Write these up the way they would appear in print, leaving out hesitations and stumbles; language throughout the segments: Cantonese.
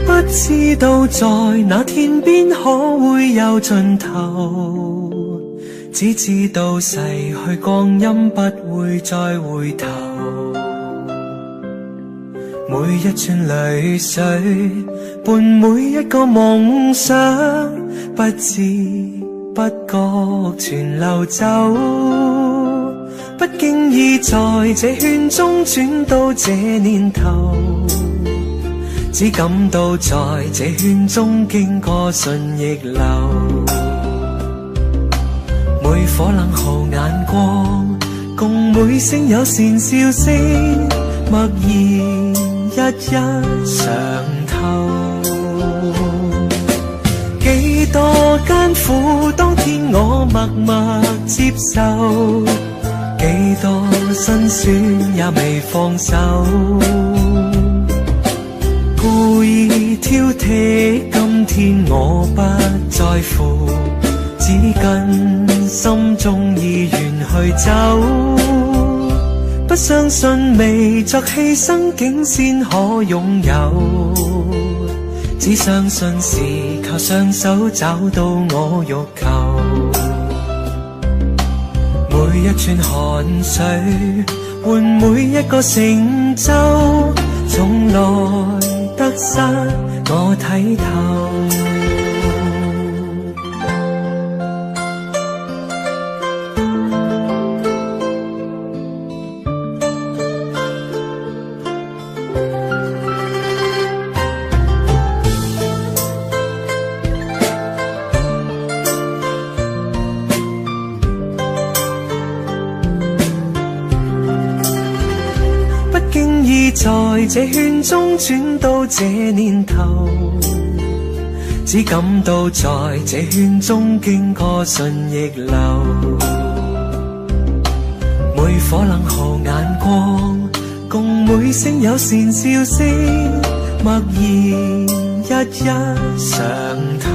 不知道在那天邊可會有盡頭，只知道逝去光陰不會再回頭。每一串淚水伴每一個夢想，不知不覺全流走。不經意在這圈中轉到這年頭，只感到在這圈中經過順逆流。每顆冷酷眼光，共每聲友善笑聲，默然一一嘗透。幾多艱苦，當天我默默接受，幾多辛酸也未放手。故意挑剔，今天我不在乎，只跟心中意願去走。不相信未作犧牲竟先可擁有，只相信是靠雙手找到我欲求。每一串汗水換每一個成就，從來得失我睇透。不經意在這圈中轉到這年頭，只感到在這圈中經過順逆流。每顆冷酷眼光，共每聲友善笑聲，默然一一嘗透。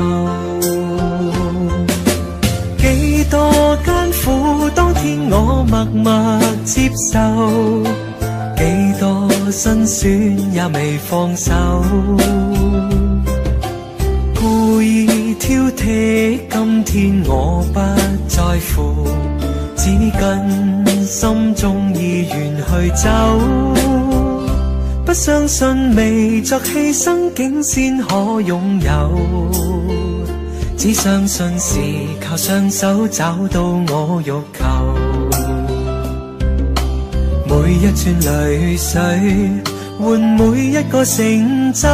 幾多艱苦，當天我默默接受，幾多辛酸也未放手。故意挑剔，今天我不在乎，只跟心中意願去走。不相信未作犧牲竟先可擁有，只相信是靠雙手找到我欲求。每一串淚水換每一個成就，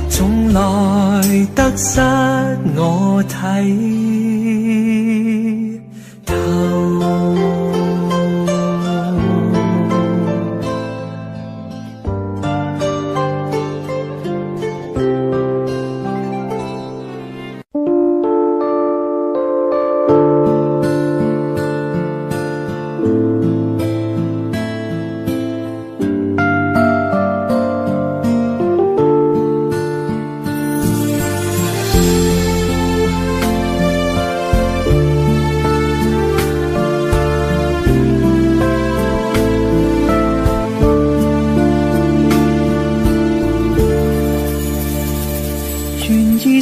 從來得失我睇透。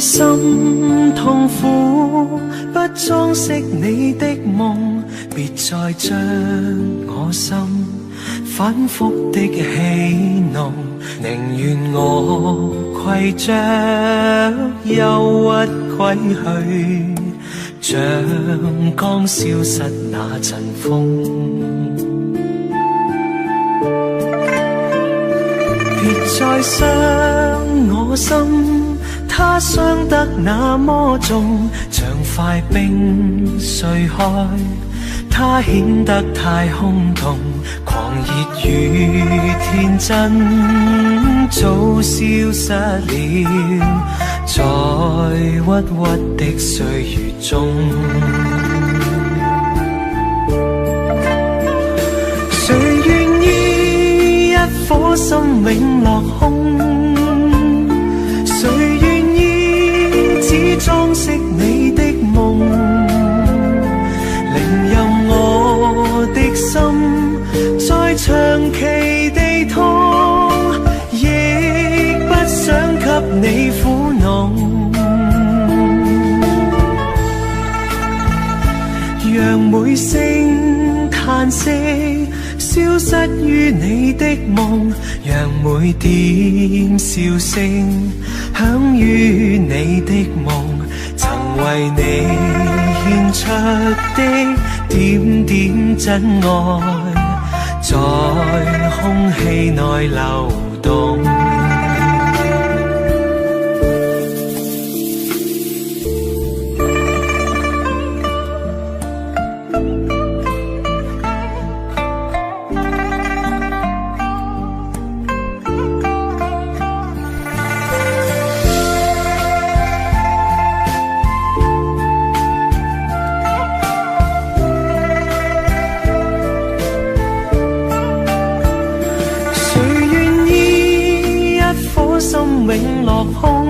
心痛苦，不裝飾你的夢，別再將我心反覆的戲弄，寧願我攜着憂鬱歸去，像剛消失那陣風。別再傷我心，它傷得那麼重，像塊冰碎開，它顯得太空洞，狂熱與天真早消失了，在鬱鬱的歲月中。誰願意顆心永落空。誰願意只裝飾你的夢，寧任我的心再長期地痛，亦不想給你苦惱。讓每聲嘆息消失於你的夢，讓每點笑聲響於你的夢，曾為你獻出的點點真愛，在空氣內流動。永落空，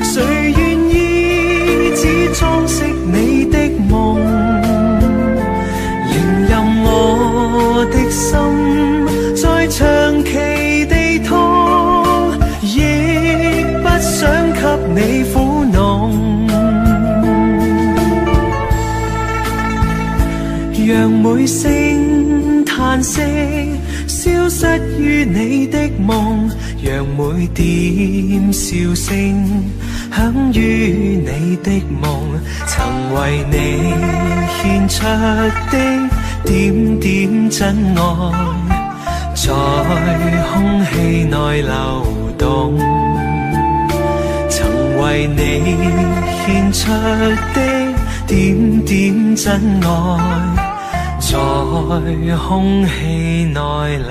誰願意只裝飾你的夢，寧任我的心再長期地痛，亦不想給你苦惱。讓每聲嘆息消失於你的夢，讓每點笑聲響於你的夢，曾為你獻出的點點真愛，在空氣內流動。曾為你獻出的點點真愛，在空氣內流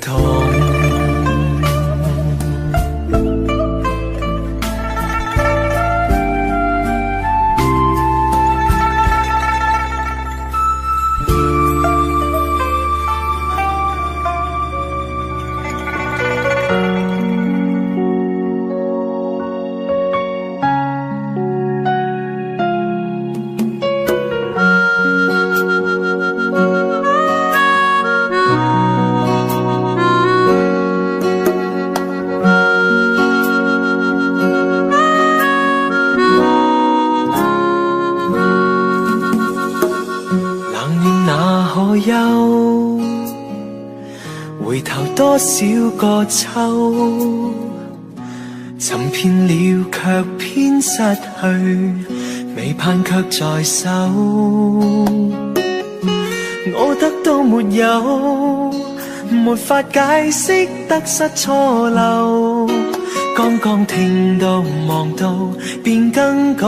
動。回頭多少個秋，尋遍了卻偏失去，未盼卻在手。我得到沒有，沒法解釋得失錯漏，剛剛聽到望到便更改，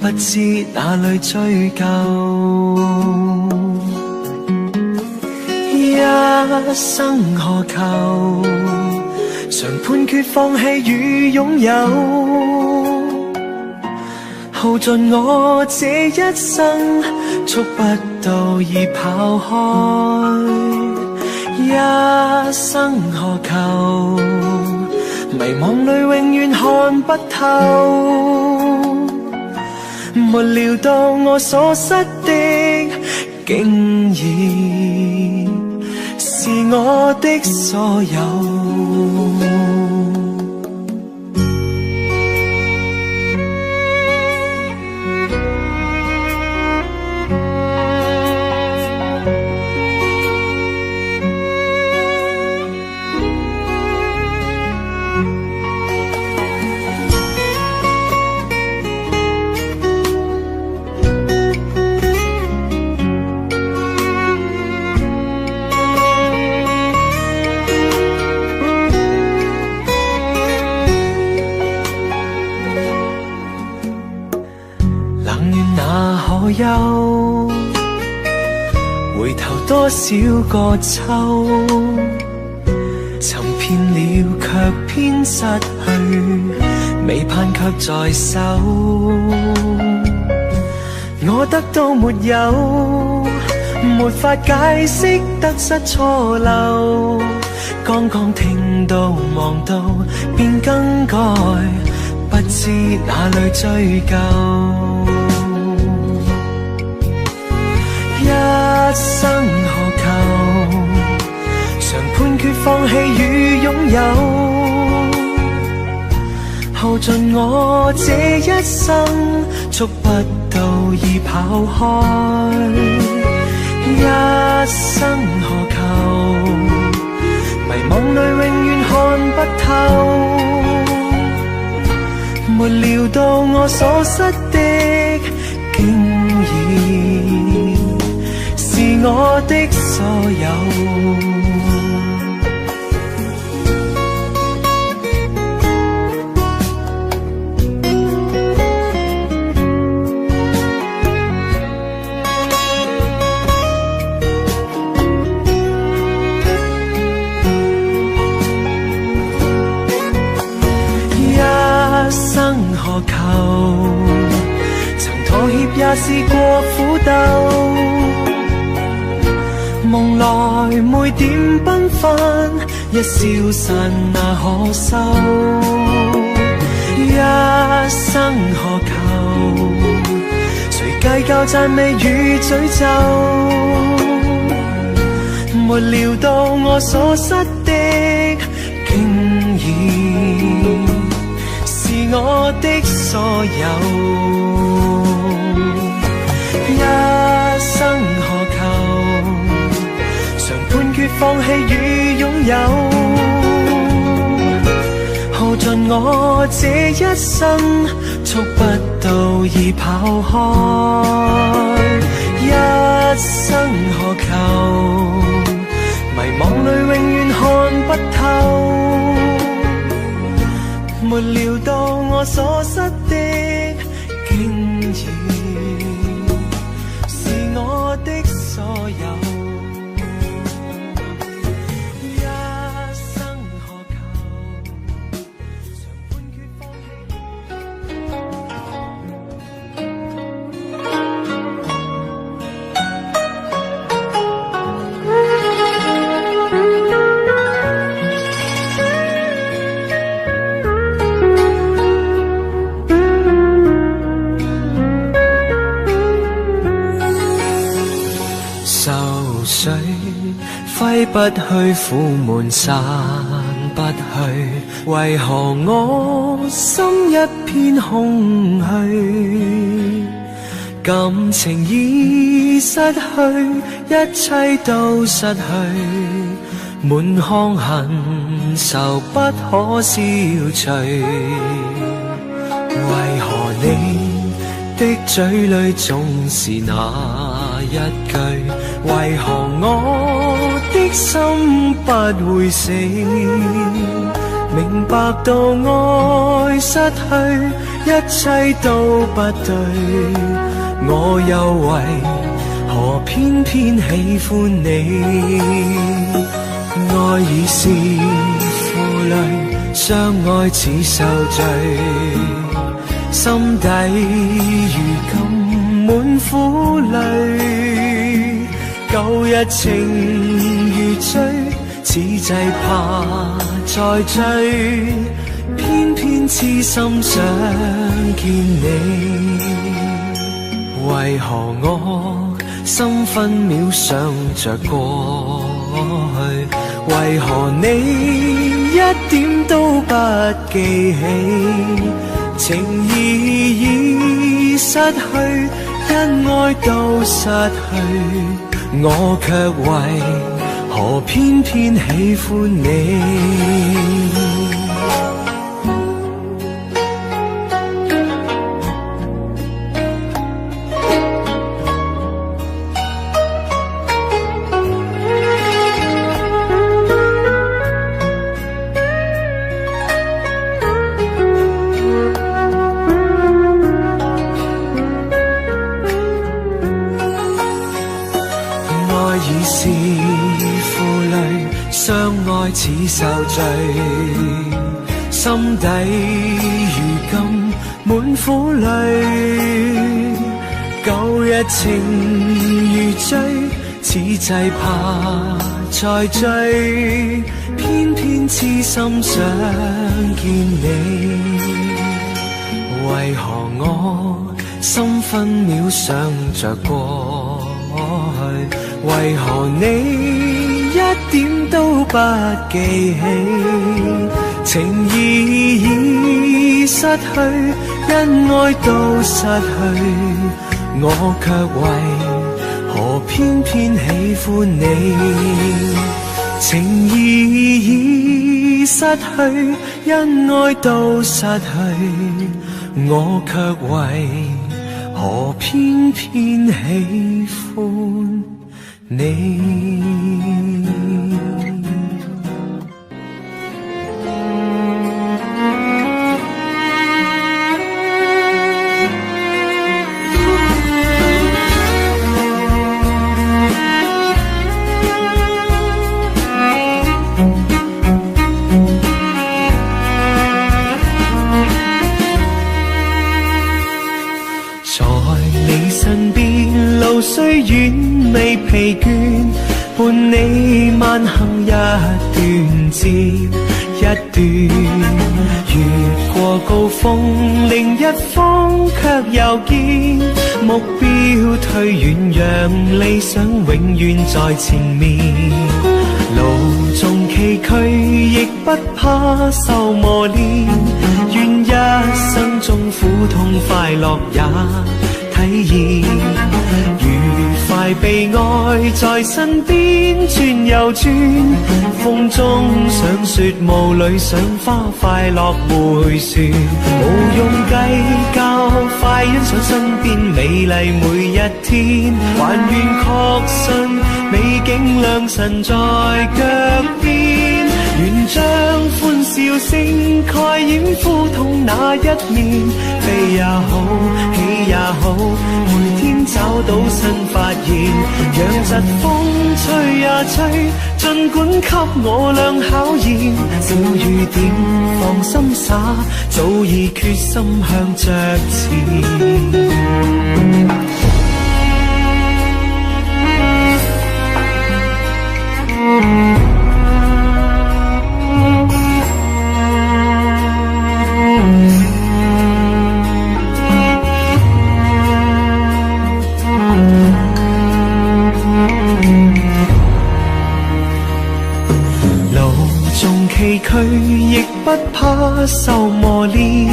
不知哪裏追究。一生何求，常判決放棄與擁有，耗盡我這一生，觸不到已跑開。一生何求，迷惘裏永遠看不透，沒料到我所失的竟然是我的所有。憂，回頭多少個秋，尋遍了卻偏失去，未盼卻在手。我得到沒有，沒法解釋得失錯漏，剛剛聽到望到便更改，不知哪裏追究。一生何求，常判決放棄與擁有，耗盡我這一生，觸不到已跑開。一生何求，迷惘裏永遠看不透，沒料到我所失的竟然是我的所有。何求，曾妥協也試過苦鬥，夢來每點繽紛，一消散那可收。一生何求，誰計較讚美與詛咒，沒料到我所失的竟然是我的所有。一生何求，常判決放棄與擁有，耗盡我這一生，觸不到已跑開。一生何求，迷惘裏永遠看不透，沒料到我所失的竟然是我的所有。一生何求，常判決放揮不去，苦悶散不去，為何我心一片空虛？感情已失去，一切都失去，滿腔恨愁不可消除。為何你的嘴裏總是那一句？為何我的心不會死？明白到愛失去，一切都不對，我又為何偏偏喜歡你？愛已是負累，相愛似受罪，心底如今滿苦淚。舊日情如醉，此際怕再追，偏偏痴心想見你。為何我心分秒想着過去？為何你一點都不記起？情義已失去，因愛都失去，我卻為何偏偏喜歡你？似受罪，心底如今滿苦淚。舊日情如醉，此際怕再追，偏偏痴心想見你。為何我心分秒想着過去？為何你一點都不記起？情意已失去，恩愛都失去，我卻為何偏偏喜歡你？情意已失去，恩愛都失去，我卻為何偏偏喜歡你？雖遠未疲倦，伴你慢行一段接一段，越過高峰另一峰卻又見，目標推遠讓理想永遠在前面，路縱崎嶇亦不怕受磨練，願一生中苦痛快樂也體驗，愉快被愛在身邊轉又轉，風中想雪霧裏賞花快樂迴旋，無用計較，快欣賞身邊美麗每一天，還願確信美景良辰在腳邊，願將歡笑聲蓋掩苦痛那一面，悲也好，喜也好，每天找到新發現，讓疾風吹呀吹，儘管給我倆考驗，小雨點放心灑，早已決心向着前。崎嶇亦不怕受磨練，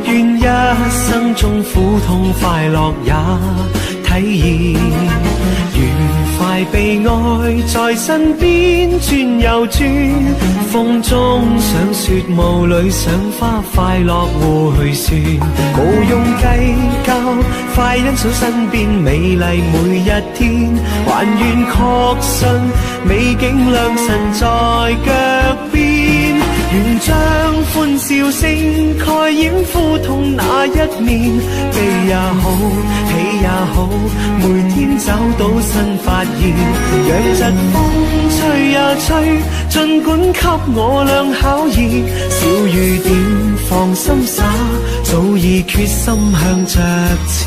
願一生中苦痛快樂也體驗，愉快被愛在身邊轉又轉，風中賞雪霧裏賞花快樂迴旋，無用計較，快欣賞身邊美麗每一天，還願確信美景良辰在腳邊，願將歡笑聲蓋掩苦痛那一面，悲也好，喜也好，每天找到新發現，讓疾風吹呀吹，儘管給我倆考驗，小雨點放心灑，早已決心向着前。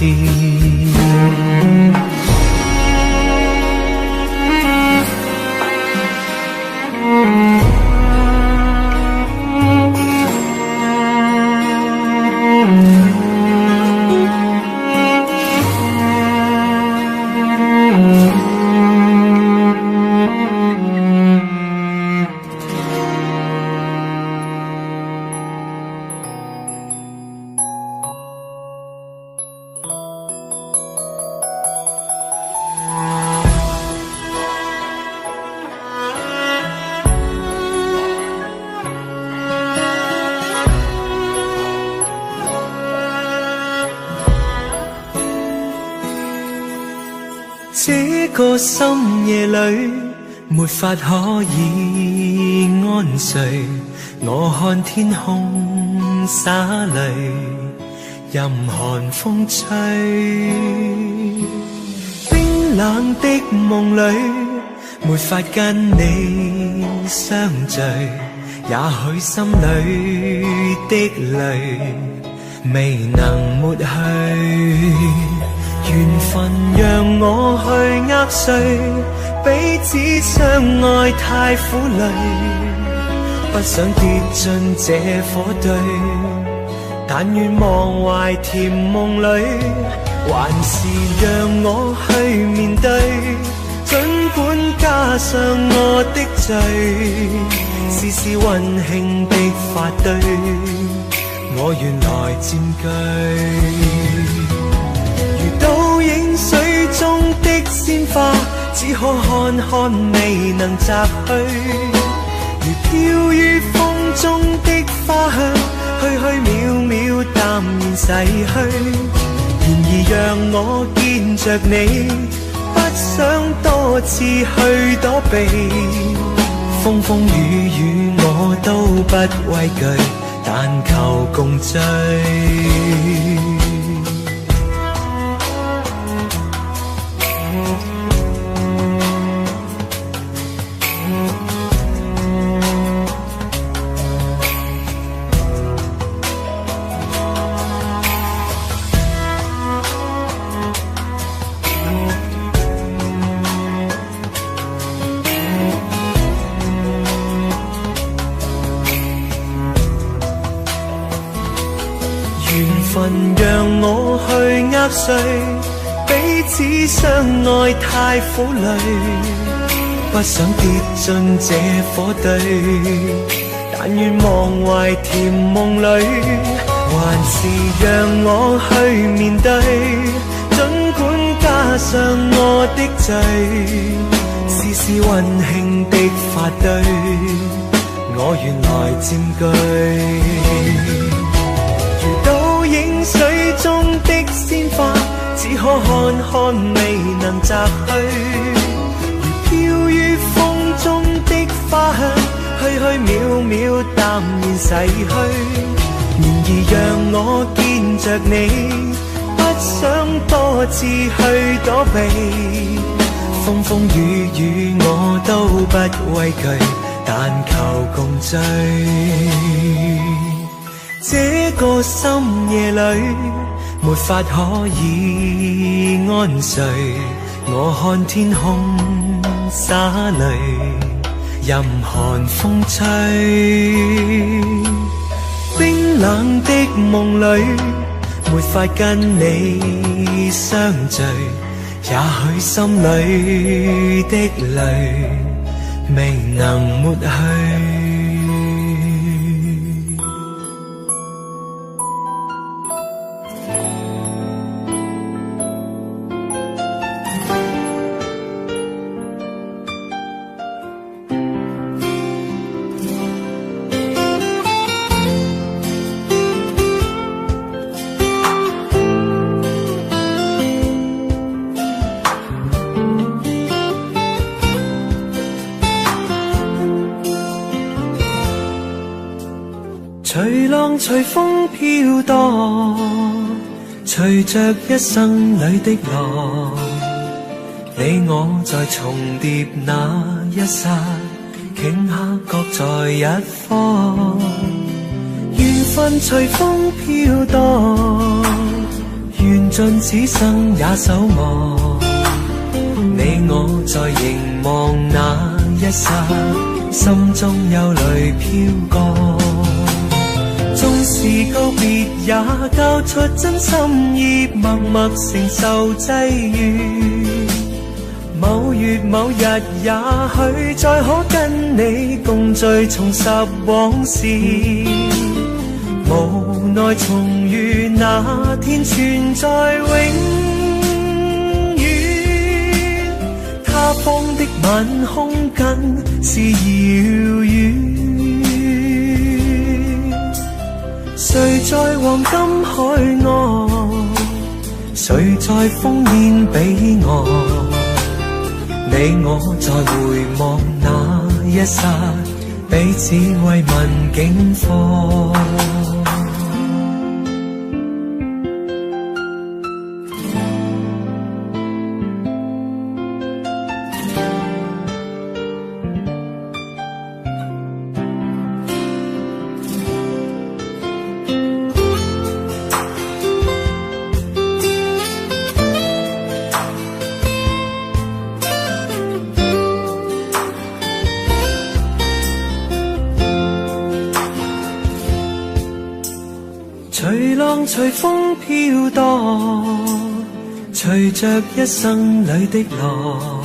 這個深夜裏沒法可以安睡，我看天空灑淚，任寒風吹，冰冷的夢裏沒法跟你相聚，也許心裏的淚未能抹去，緣分讓我去握碎，彼此相愛太苦累，不想跌進這火堆，但願忘懷甜夢裏，還是讓我去面對，儘管加上我的罪，試試溫馨的發堆，我願來佔據。如倒影水中的鮮花，只可看看未能摘去，如飄於風中的花香，虛虛渺渺淡然逝去。然而讓我見着你，不想多次去躲避，風風雨雨我都不畏懼，但求共醉。讓我去握碎，彼此相愛太苦累，不想跌進這火堆，但願忘懷甜夢裏，還是讓我去面對，儘管加上我的罪，試試溫馨的發堆，我願來佔據。影水中的鮮花，只可看看未能摘去，如飄於風中的花香，虛虛渺渺淡然逝去。然而讓我見着你，不想多次去躲避，風風雨雨我都不畏懼，但求共醉。這個深夜裏，沒法可以安睡。我看天空灑淚，任寒風吹。冰冷的夢裏，沒法跟你相聚。也許心裏的淚，未能抹去。隨浪隨風飄蕩，隨着一生裏的浪，你我在重疊那一剎，頃刻各在一方。緣分隨風飄蕩，緣盡此生也守望。你我在凝望那一剎，心中有淚飄過。縱是告別也交出真心意，默默承受際遇。某月某日也許再可跟你共聚，重拾往事。無奈重遇那天存在永遠，他方的晚空更是遙遠。誰在黃金海岸，誰在烽煙彼岸？你我在回望那一剎，彼此慰問境況。像隨風飄蕩，隨着一生裏的浪，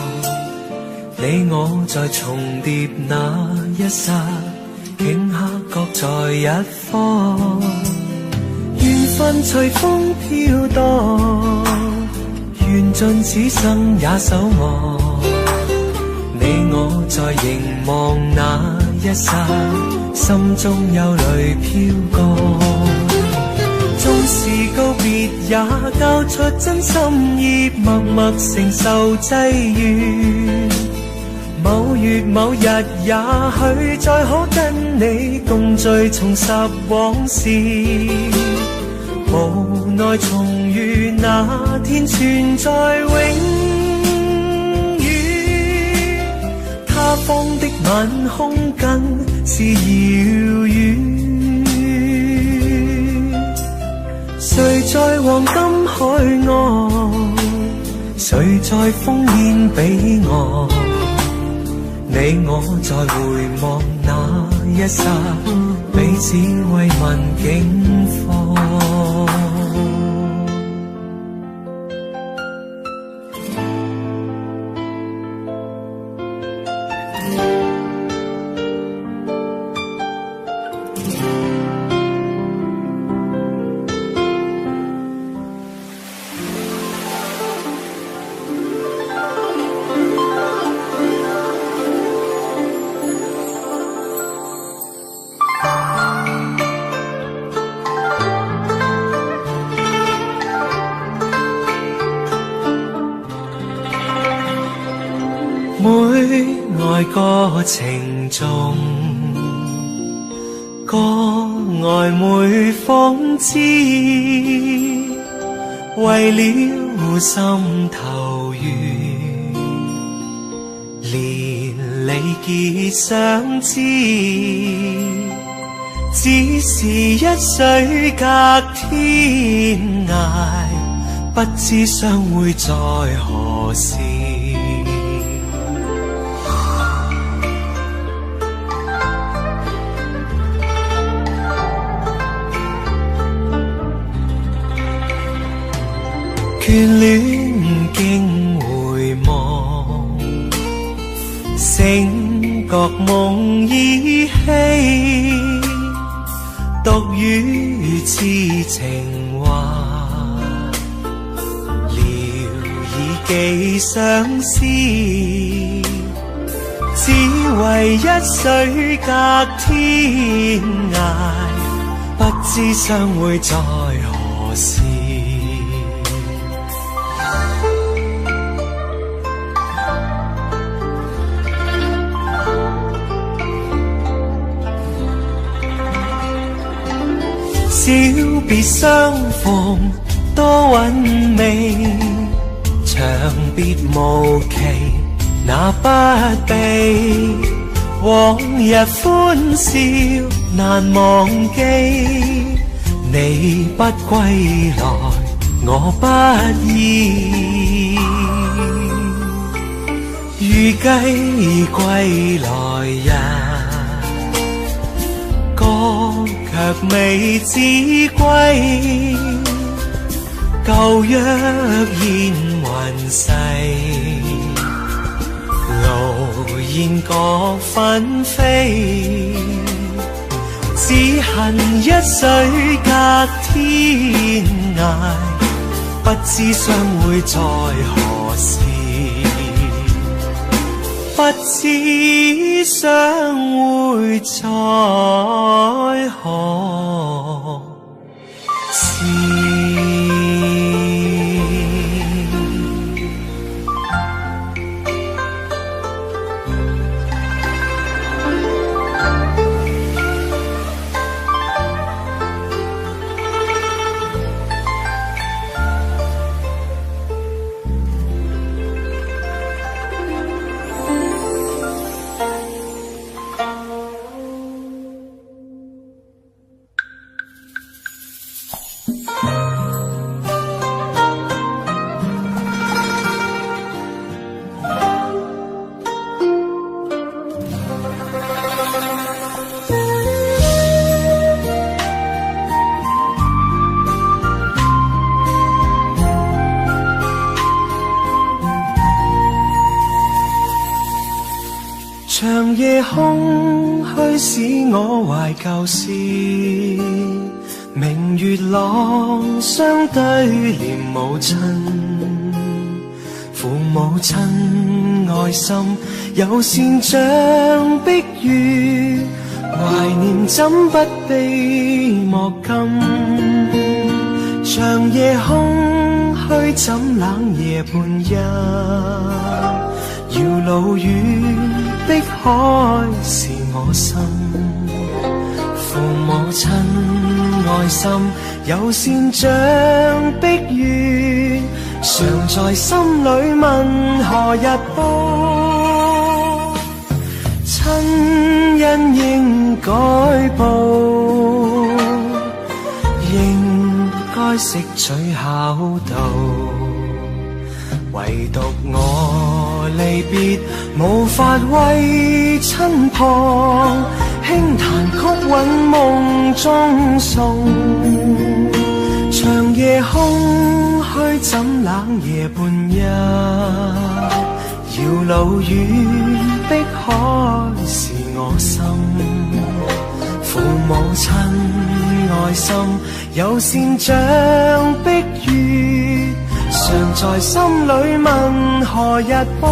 你我在重疊那一剎，頃刻各在一方。緣分隨風飄蕩，緣盡此生也守望。你我在凝望那一剎，心中憂慮飄過。縱是告別也交出真心意，默默承受際遇。某月某日也許再可跟你共聚重拾往事，無奈重遇那天存在永遠，他方的晚空更是遙遠。誰在黃金海岸，誰在烽煙彼岸，你我在回望那一剎，彼此慰問境況。每愛過程中，個曖昧諷刺，為了心頭緣，連理結相知，只是一水隔天涯，不知相會在何時。眷戀經回望，醒覺夢依稀，獨語痴情話，聊以寄相思，只為一水隔天涯，不知相會在何時。小別相逢多韻味，長別無期那不避。往日歡笑難忘記，你不歸來我不依。預計歸來日，卻未知歸，舊約現雲逝，路煙各紛飛，只恨一水隔天涯，不知相會在何時，不知相會在何時。長夜空虛使我懷舊事，明月朗相對念母親，父母親愛心有善像碧玉，懷念怎不悲莫禁。長夜空虛怎冷夜半夜，遙路遠碧海是我心。父母親愛心有善像碧月，常在心裏問何日報。親恩應該報，應該識取孝道，唯獨我離別無法為親旁，輕彈曲韻夢中送。長夜空虛怎冷夜半夜，遙路遠碧海是我心。父母親愛心有善像碧月，常在心裏問何日報。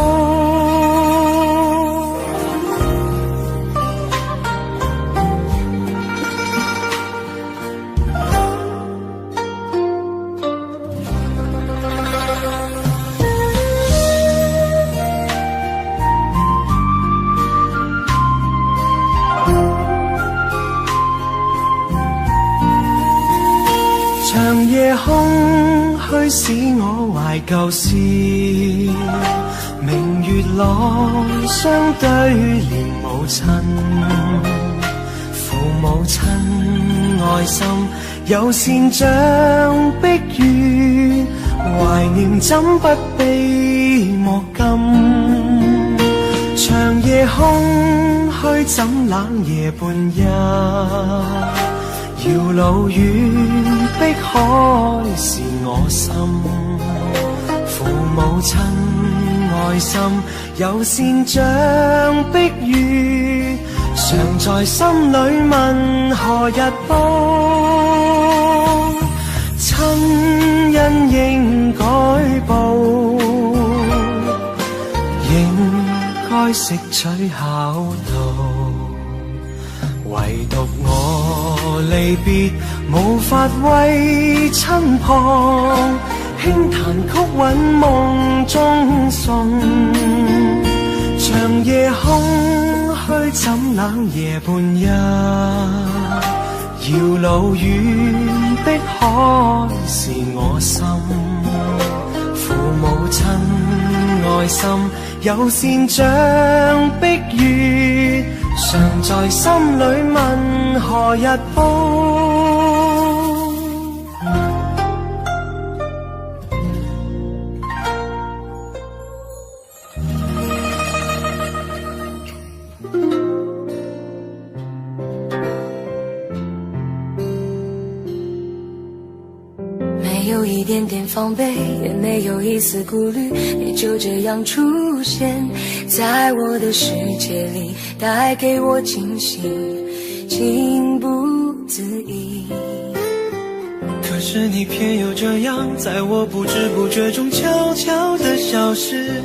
長夜空虛使我懷舊事，明月朗相對念母親。父母親愛心有善像碧月，懷念怎不悲莫禁。長夜空虛怎冷夜半夜，遙路遠碧海是我心。父母親愛心有善像碧月，常在心裏問何日報。親恩應該報，應該識取孝道，唯獨我離別無法為親旁，輕彈曲韻夢中送。長夜空虛怎冷夜半夜，遙路遠碧海是我心。父母親愛心有善像碧月，常在心裏問何日報。没有一点点防备，也没有一丝顾虑，你就这样出现在我的世界里，带给我惊喜，情不自已。可是你偏又这样，在我不知不觉中悄悄地消失，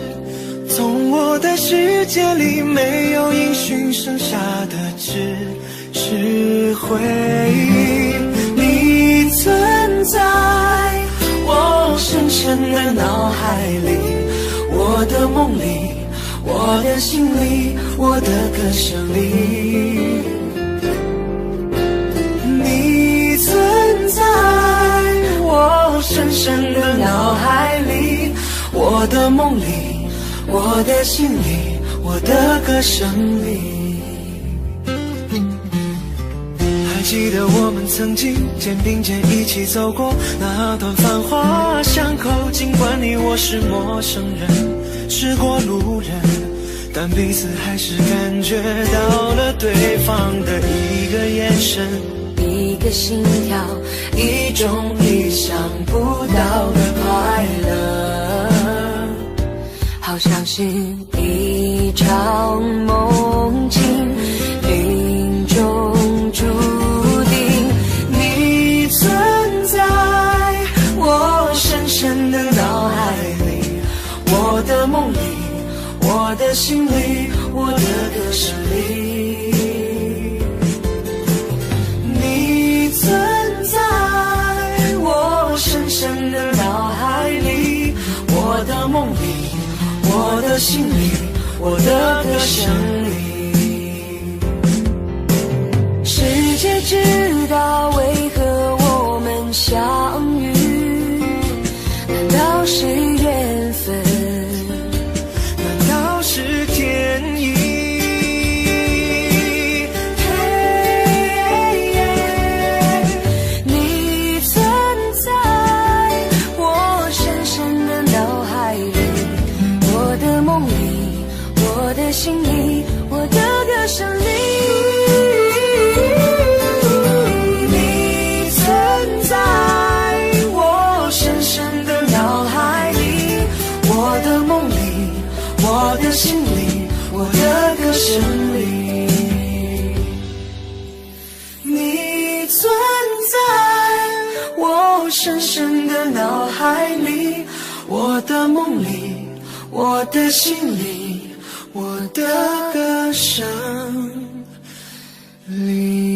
从我的世界里没有音讯，剩下的只是回忆。你存在我深深的脑海里，我的梦里，我的心里，我的歌声里。你存在我深深的脑海里，我的梦里，我的心里，我的歌声里。还记得我们曾经肩并肩一起走过那段繁华巷口，尽管你我是陌生人，是过路人，但彼此还是感觉到了对方的一个眼神，一个心跳，一种意想不到的快乐，好像是一场梦。的心里，我的歌声里，你存在我深深的脑海里，我的梦里，我的心里，我的歌声里。世界知道为何我们相遇，难道是缘分？难道是天意？你存在我深深的脑海里，我的梦里，我的心里，我的歌声里。我的心里，我的歌声里，你存在我深深的脑海里，我的梦里，我的心里，我的歌声里。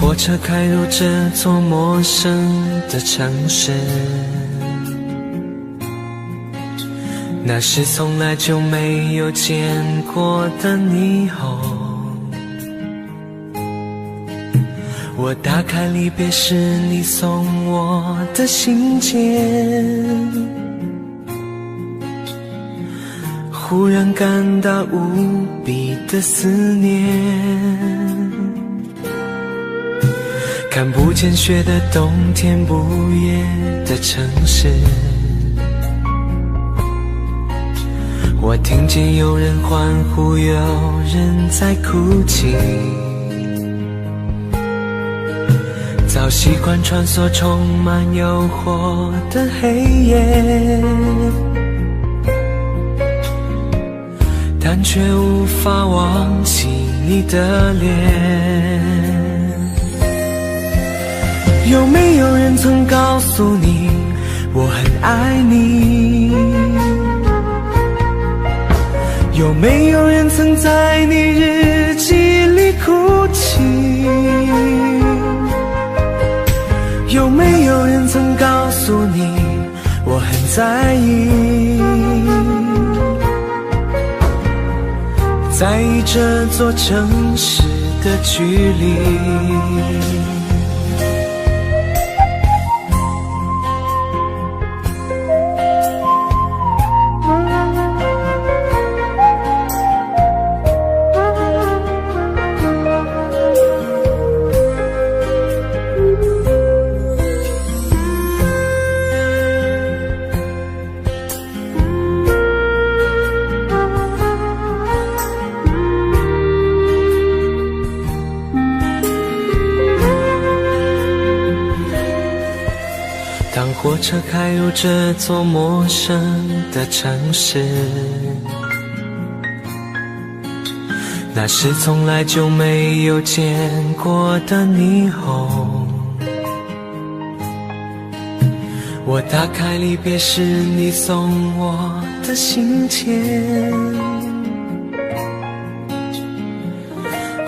火车开入这座陌生的城市，那是从来就没有见过的霓虹。我打开离别时你送我的信件，忽然感到无比的思念。看不见雪的冬天，不夜的城市，我听见有人欢呼，有人在哭泣。早习惯穿梭充满诱惑的黑夜，但却无法忘记你的脸。有没有人曾告诉你我很爱你？有没有人曾在你日记里哭泣？有没有人曾告诉你我很在意？在意这座城市的距离。当火车开入这座陌生的城市，那是从来就没有见过的霓虹。我打开离别时你送我的信件，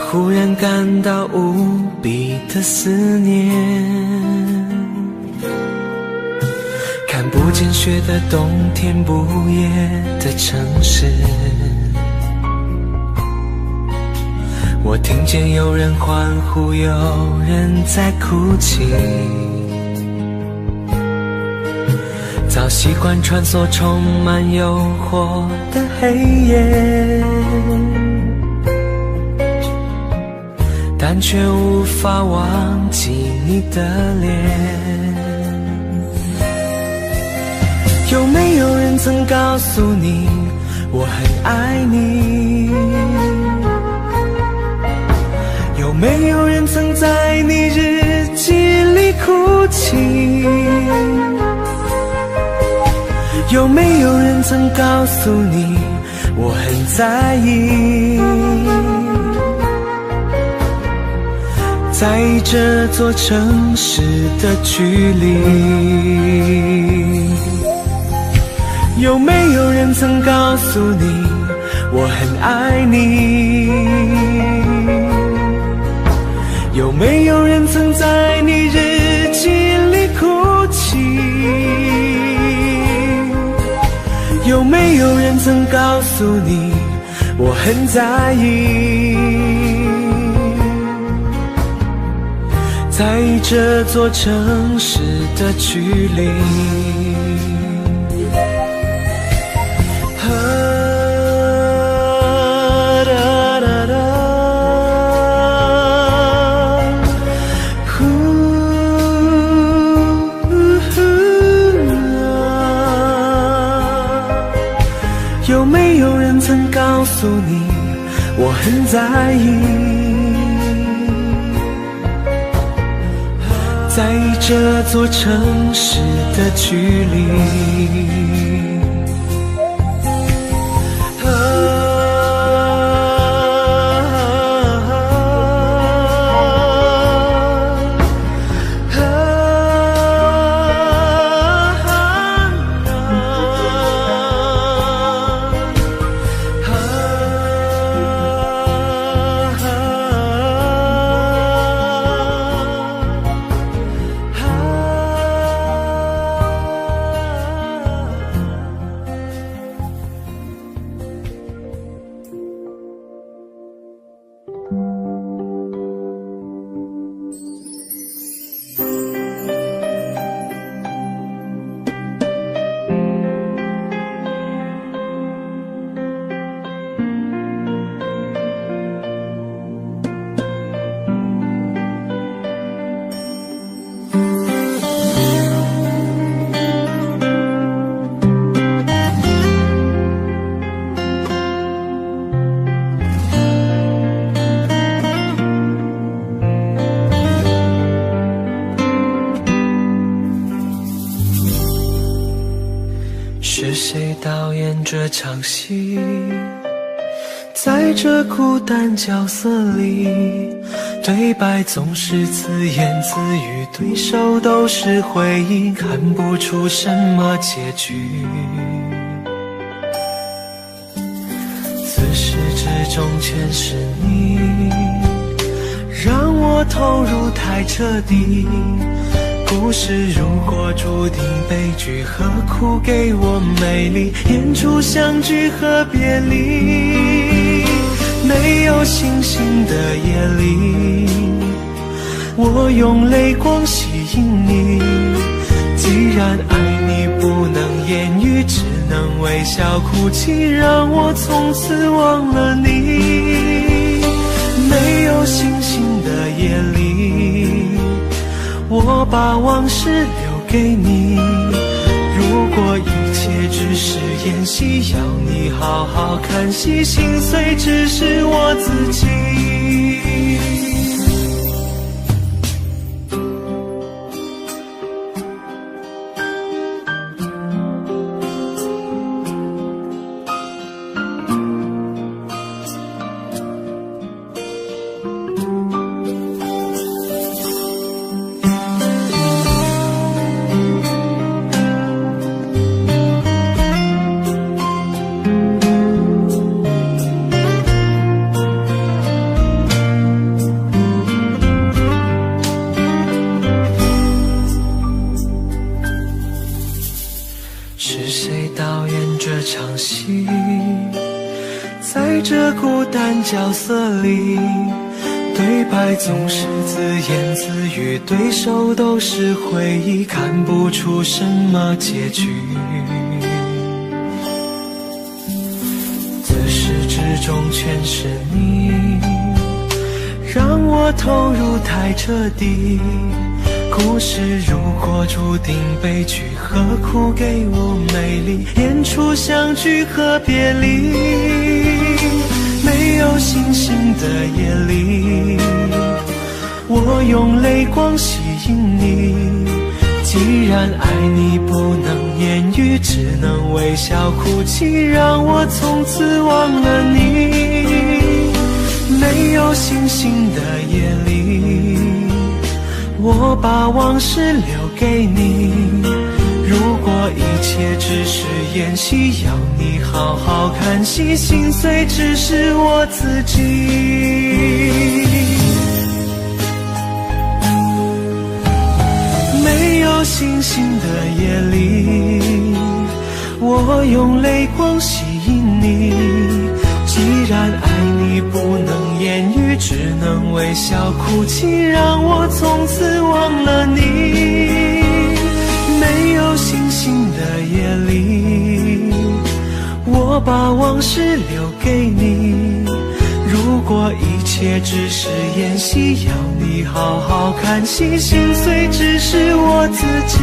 忽然感到无比的思念。看不见雪的冬天，不夜的城市，我听见有人欢呼，有人在哭泣。早习惯穿梭充满诱惑的黑夜，但却无法忘记你的脸。有没有人曾告诉你我很爱你？有没有人曾在你日记里哭泣？有没有人曾告诉你我很在意？在这座城市的距离，有没有人曾告诉你我很爱你？有没有人曾在你日记里哭泣？有没有人曾告诉你我很在意？在这座城市的距离，有没有人曾告诉你我很在意？在这座城市的距离，是谁导演这场戏？在这孤单角色里，对白总是自言自语，对手都是回忆，看不出什么结局。自始至终全是你，让我投入太彻底。故事如果注定悲剧，何苦给我美丽？演出相聚和别离，没有星星的夜里，我用泪光吸引你。既然爱你不能言语，只能微笑哭泣，让我从此忘了你。没有星星的夜里，我把往事留给你。如果一切只是演戏，要你好好看戏，心碎只是我自己。是谁导演这场戏？在这孤单角色里，对白总是自言自语，对手都是回忆，看不出什么结局。自始至终全是你，让我我投入太彻底，故事如果注定悲剧，何苦给我美丽？演出相聚和别离，没有星星的夜里，我用泪光吸引你。既然爱你不能言语，只能微笑哭泣，让我从此忘了你。没有星星的夜里，我把往事留给你。如果一切只是演戏，要你好好看戏，心碎只是我自己。没有星星的夜里，我用泪光吸引你。既然爱你不能言语，只能微笑哭泣，让我从此忘了你。没有星星的夜里，我把往事留给你。如果一切只是演戏，要你好好看戏，心碎只是我自己。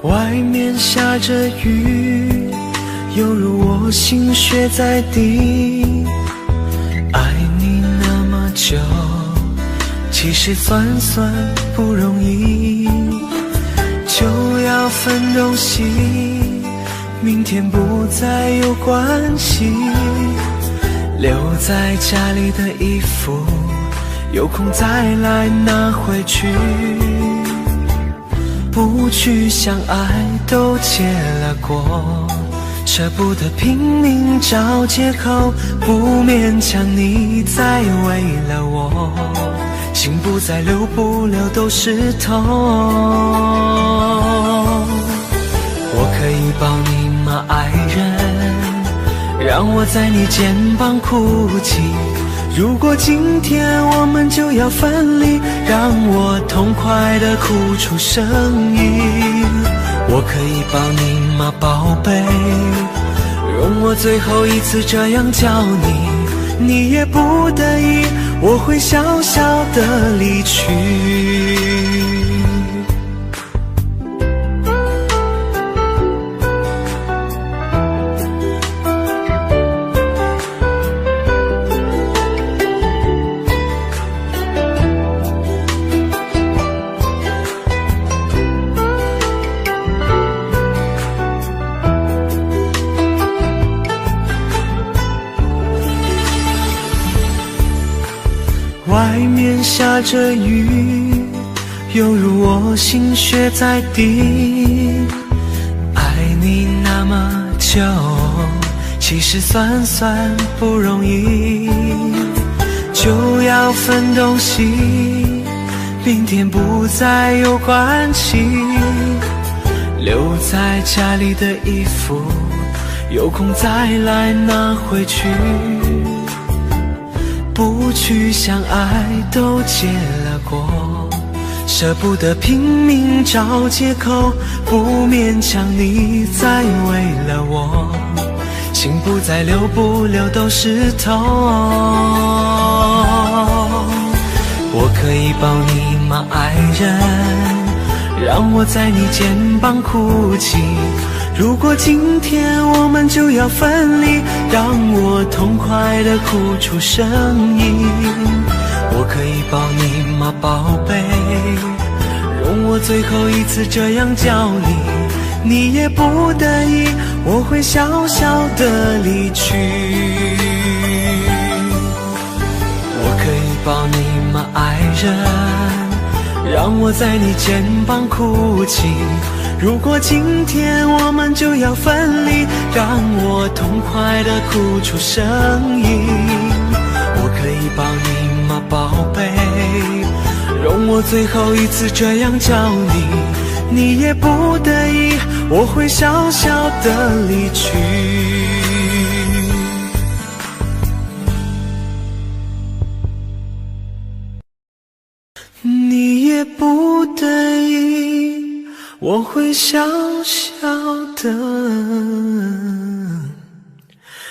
外面下着雨，犹如我心血在滴。爱你那么久，其实算不容易。就要分东西，明天不再有关系。留在家里的衣服，有空再来拿回去。不去相爱都结了果，舍不得拼命找借口，不勉强你再为了我，心不再留，不留都是痛。我可以抱你吗，爱人？让我在你肩膀哭泣。如果今天我们就要分离，让我痛快地哭出声音。我可以抱你吗，宝贝？容我最后一次这样叫你，你也不得已，我会小小地离去。外面下着雨，犹如我心血在滴。爱你那么久，其实算不容易。就要分东西，明天不再有关系。留在家里的衣服，有空再来拿回去。不去相爱都结了果，舍不得拼命找借口，不勉强你再为了我，心不再留，不留都是痛。我可以抱你吗，爱人？让我在你肩膀哭泣。如果今天我们就要分离，让我痛快地哭出声音。我可以抱你吗，宝贝？容我最后一次这样叫你，你也不得已，我会小小地离去。我可以抱人，让我在你肩膀哭泣。如果今天我们就要分离，让我痛快地哭出声音。我可以抱你吗，宝贝？容我最后一次这样叫你，你也不得已，我会小小的离去。你也不得已，我会小小的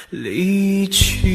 离去。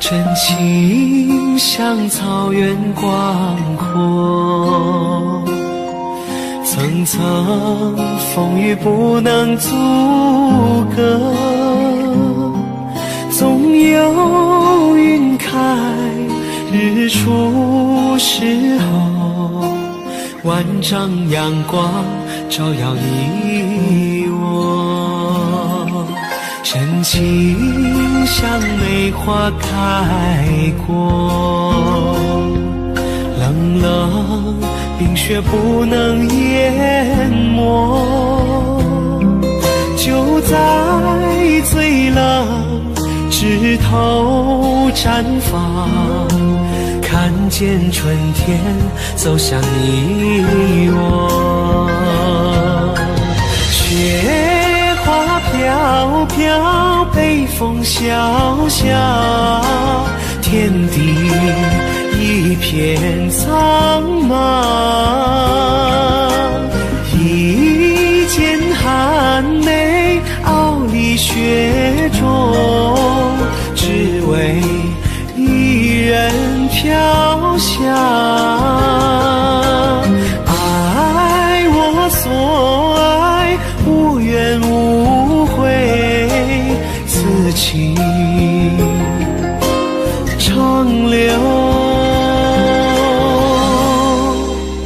真情像草原广阔，层层风雨不能阻隔，总有云开日出时候，万丈阳光照耀你我。真情像梅花开过，冷冷冰雪不能淹没，就在最冷枝头绽放，看见春天走向你我。雪花飘飘，北风萧萧，天地一片苍茫。一剑寒梅，傲立雪中，只为一人飘香。爱我所爱，无怨无悔，此情长留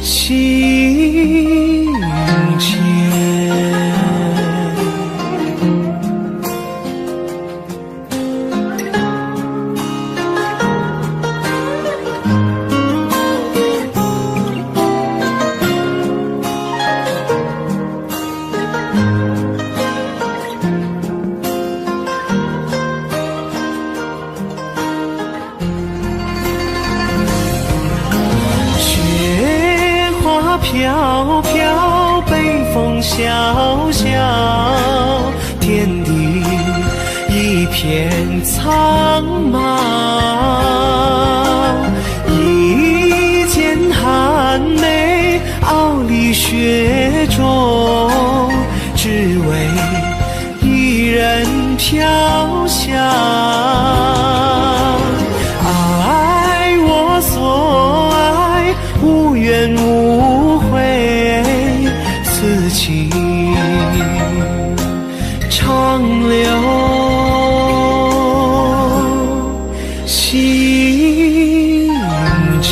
心间。飘飘，北风萧萧，天地一片苍茫。一剑寒梅，傲立雪中，只为一人飘香。爱我所爱，无怨无悔，此情长留心间。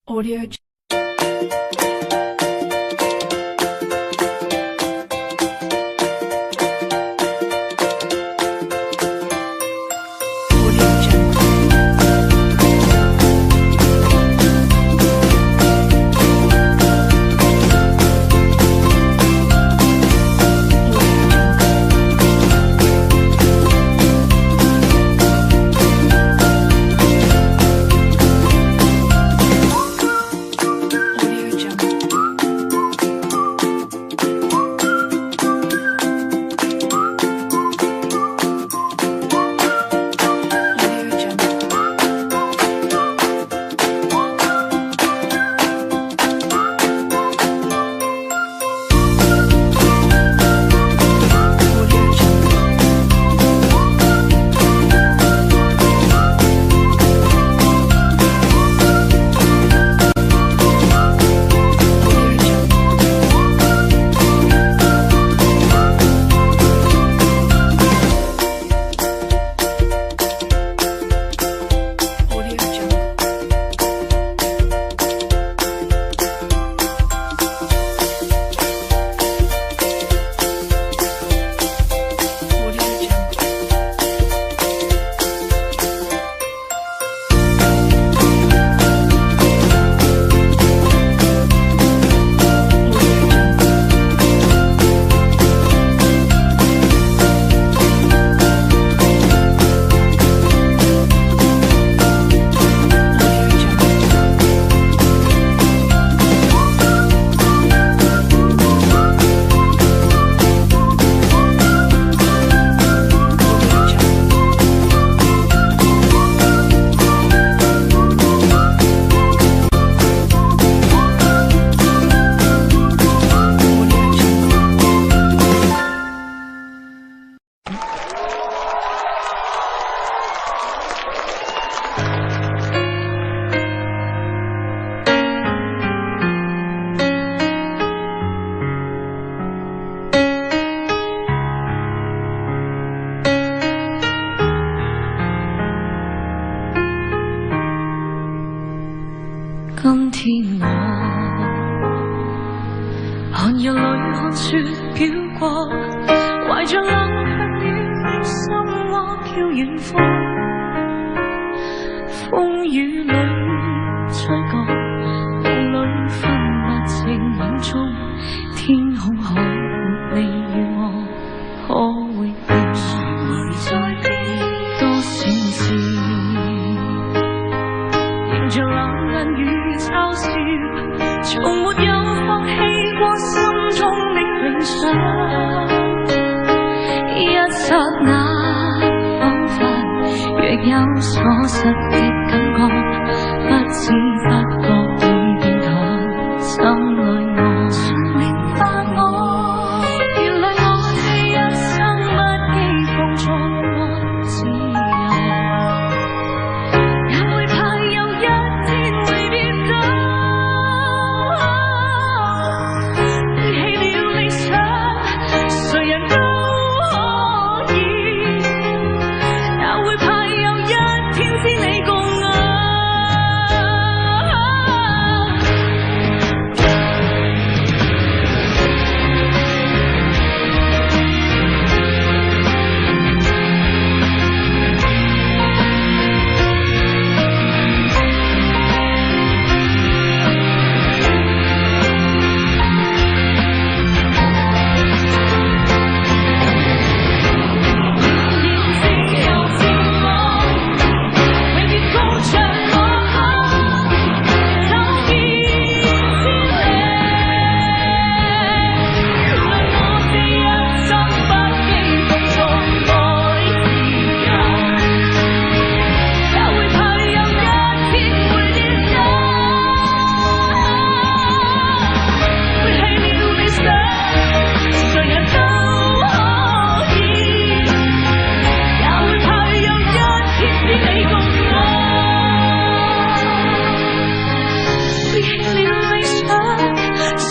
Audio 今天我寒夜裏看雪飄過，懷着冷卻了心窩飄遠方，風雨裏吹過，霧裏分不清影蹤，天空海闊，你與我可會變？誰在變？多少次迎着冷眼與嘲笑，從沒有放棄過心中的理想。一剎那彷彿若有所失的感覺，不知不覺已變淡，心裏我全明白我，原來我這一生不羈放縱愛自由，也會怕有一天會變倒，背棄了理想，誰人都可以，也會怕有一天只你共我。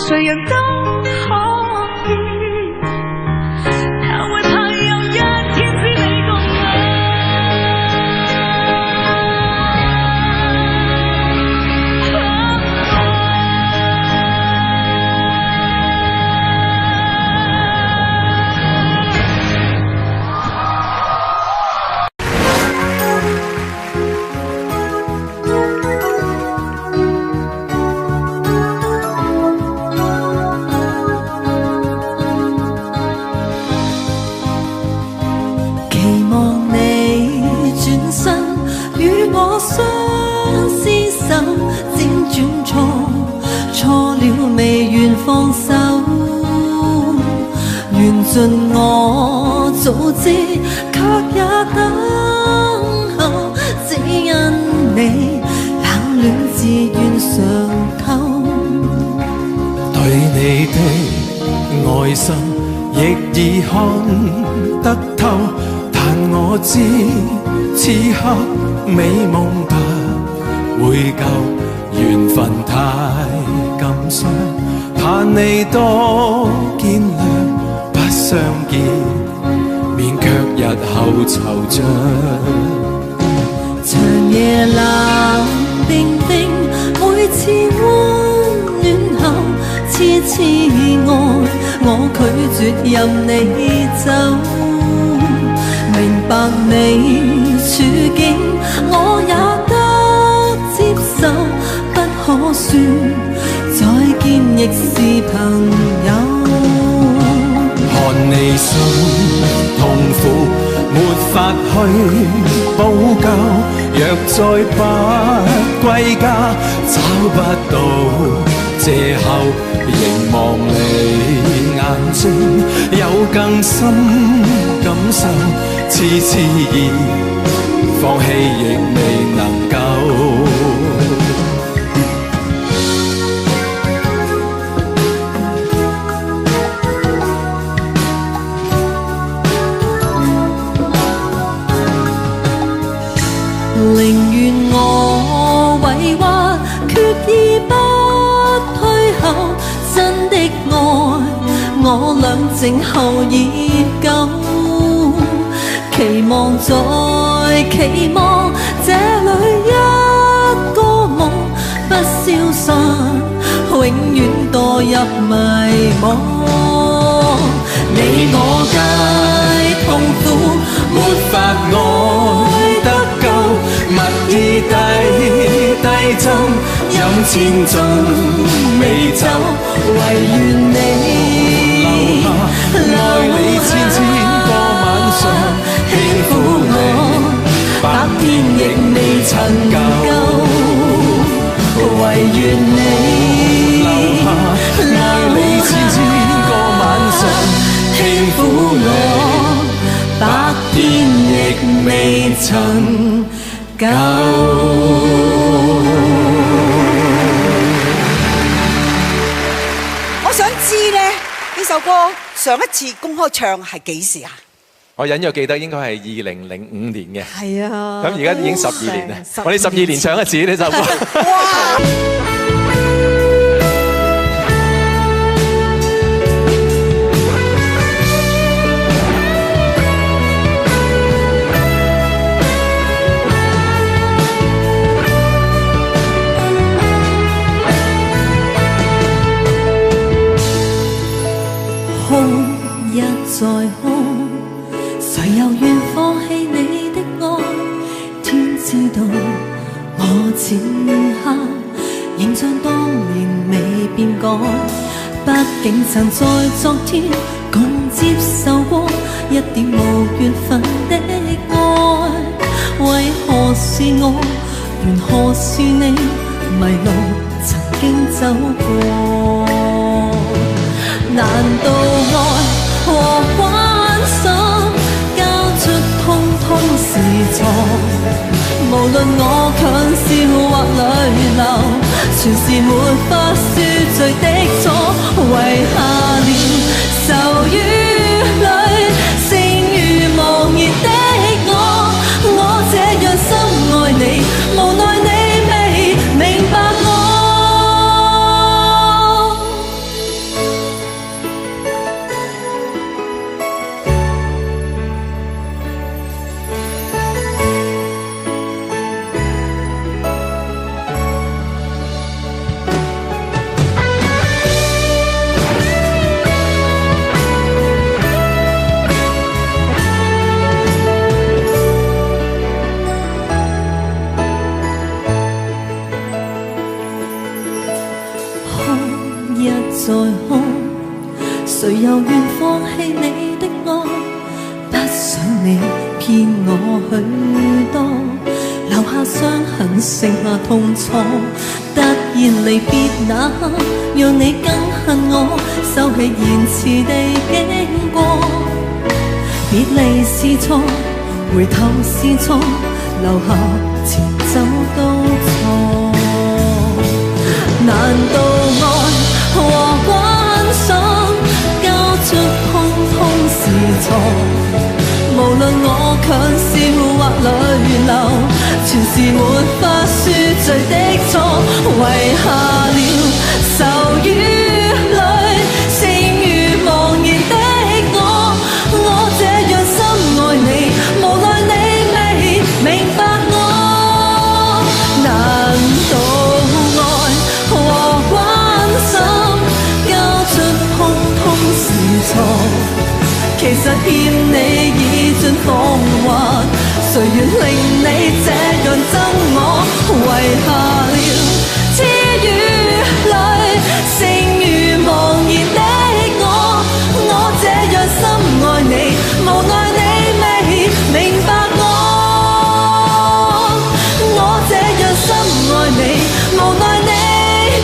誰人都可以，也會怕有一天只你共我。期望你轉身與我相廝守，輾轉錯了未願放手，緣盡我早知，卻也等候，只因你冷暖自願嘗透。對你的愛心亦已看得透，但我知此刻美夢不會夠，緣分太感傷，盼你多見諒，不相見免卻日後惆悵。長夜冷冰冰，每次溫暖後痴痴愛，我拒絕任你走。明白你處境，我也得接受，不可說再見亦是朋友。看你心痛苦，沒法去補救，若再不歸家，找不到借口，凝望你眼睛，有更深感受，痴痴意放棄亦未能夠。寧願我委屈，決意不退後，真的愛我倆靜候已久，期望再期望，這裏一個夢不消往前仲未走，唯願你留下，愛你千個晚上，輕撫你，白天亦未曾夠，唯願你留下，愛你千個晚上，輕撫我，白天亦未曾夠。呢首歌上一次公開唱係幾時啊？我隱約記得應該係2005年嘅。係啊。咁而家已經12年啦。我哋12年唱一次呢首歌。哇！在哭，誰又願放棄你的愛？天知道我此刻仍像當年未變改，畢竟曾在昨天共接受過一點無緣分的愛。為何是我？緣何是你？迷路曾經走過，難道愛和關心交出通通是錯？無論我強笑或淚流，全是沒法恕罪的錯。遺下了愁與淚，剩餘茫然的我這樣深愛你，無奈你未明白我。在哭，誰又願放棄你的愛？不想你騙我許多，留下傷痕，剩下痛楚。突然離別那刻，讓你更恨我，收起言辭地經過。別離是錯，回頭是錯，留下前走都錯。難道愛和關心交出通通是錯？無論我強笑或淚流，全是沒法恕罪的錯。遺下了愁與淚，剩餘茫然的我這樣深愛你，無奈你未明白我。難道愛和關心交出通通是錯？其實欠你已盡奉還，誰願令你這樣憎我？遺下了痴與淚，剩餘茫然的我這樣深愛你，無奈你未明白我。我這樣深愛你，無奈你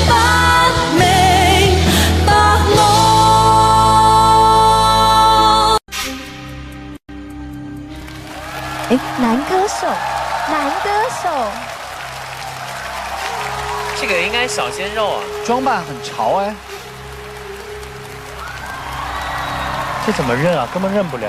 不明白我。男歌手，男歌手，这个应该小鲜肉啊，装扮很潮哎，这怎么认啊？根本认不了。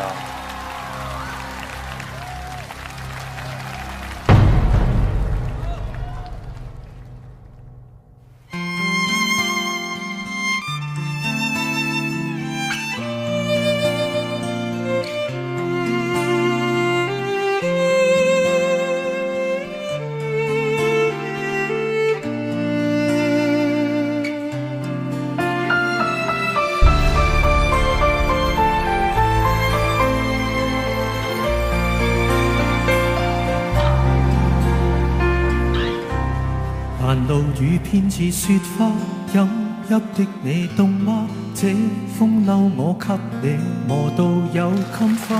顏露雨偏似雪花，飲泣的你凍嗎？這風褸我給你磨到有襟花。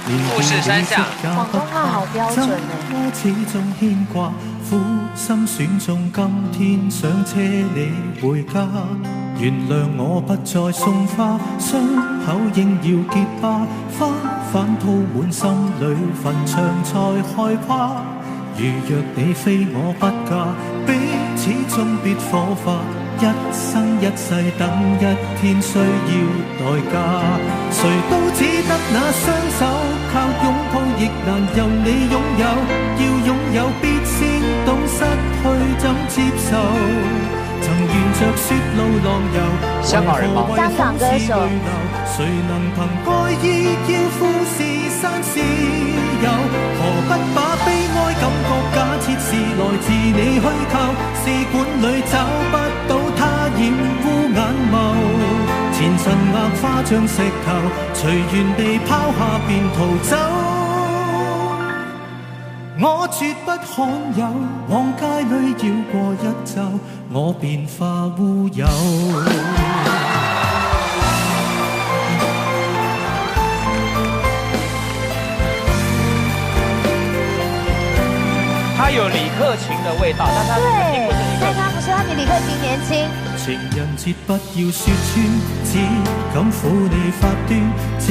富士山下，廣東話好標準我始終牽掛，苦心選中今天想車你回家。原諒我不再送花，傷口應要結疤，花瓣鋪滿心裏，墳場才害怕。如若你非我不嫁，彼此終必火花，一生一世等一天需要代價。誰都只得那雙手，靠擁抱亦難由你擁有，要擁有必先懂失去怎接受。曾沿着雪路浪遊，香港人嗎？香港歌手。誰能憑愛意要富士山私有？何不把悲哀感覺假設是來自你虛構？試管裏找不到他染污眼眸，前塵硬化像石頭，隨緣地拋下便逃走。我絕不罕有，往街裏繞過一晝，我便化烏有。他有李克勤的味道，但他對，但他不是，他比李克勤年輕。情人節不要說穿，只敢撫你發端，這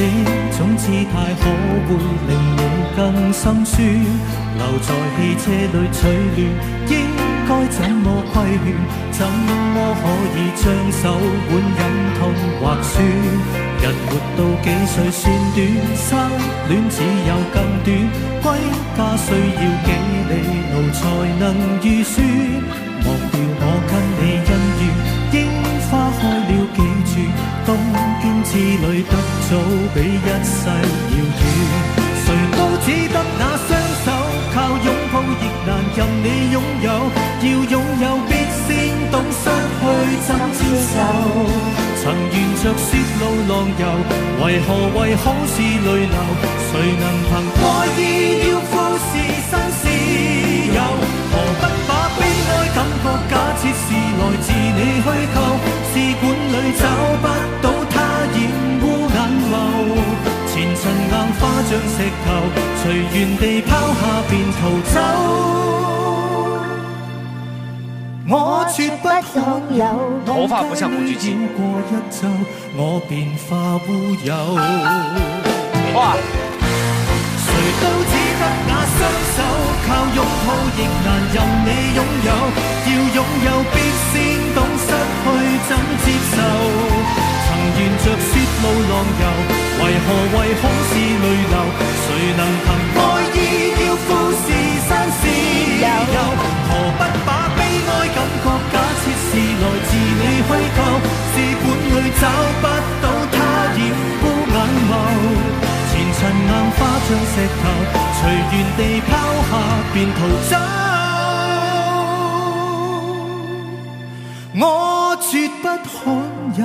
種姿態可會令你更心酸？留在汽車裏取暖，應該怎麼規勸？怎麼可以將手腕忍痛劃損？人活到幾歲算短，失戀只有更短，歸家需要幾里路才能預算？忘掉我跟你恩怨，櫻花開了幾處，東京之旅得早比一世遙遠。誰都只得那雙手，靠擁抱亦難任你擁有，要擁有必先懂失去怎接受。曾沿着雪路浪遊，為何好是淚流？誰能憑愛意要富士山私有？何不把悲哀感覺假設是來自你虛構？試管裏找不到他染污眼眸，前塵硬化像石頭，隨緣地拋下便逃走。我絕不罕有，頭髮不像古巨基。過一晝，我便化烏有。哇！誰都只得那雙手，靠擁抱亦難任你擁有，要擁有必先懂失去怎接受。曾沿着雪路浪遊，為何好是淚流？誰能憑愛意要富士山私有？何不把悲哀感覺假設是來自你虛構？試管裏找不到他染污眼眸，前塵硬化像石頭，隨緣地拋下便逃走。我絕不罕有，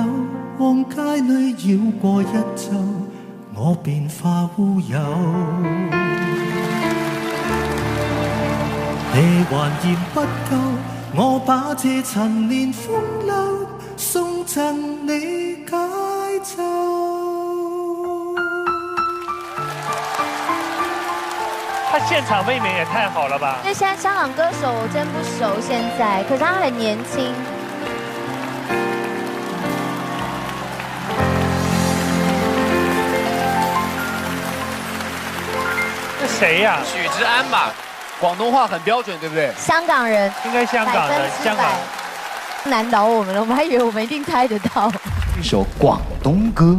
往街裏繞過一晝，我便化烏有。你還嫌不夠，我把這陳年風流送贈你解咒。他現場未免也太好了吧？因為現在香港歌手我真不熟，現在，可是他很年輕。是誰呀？許志安吧。廣東話很標準，對不對？香港人，應該香港的，香港。難倒我們了，我們還以為我們一定猜得到。一首廣東歌。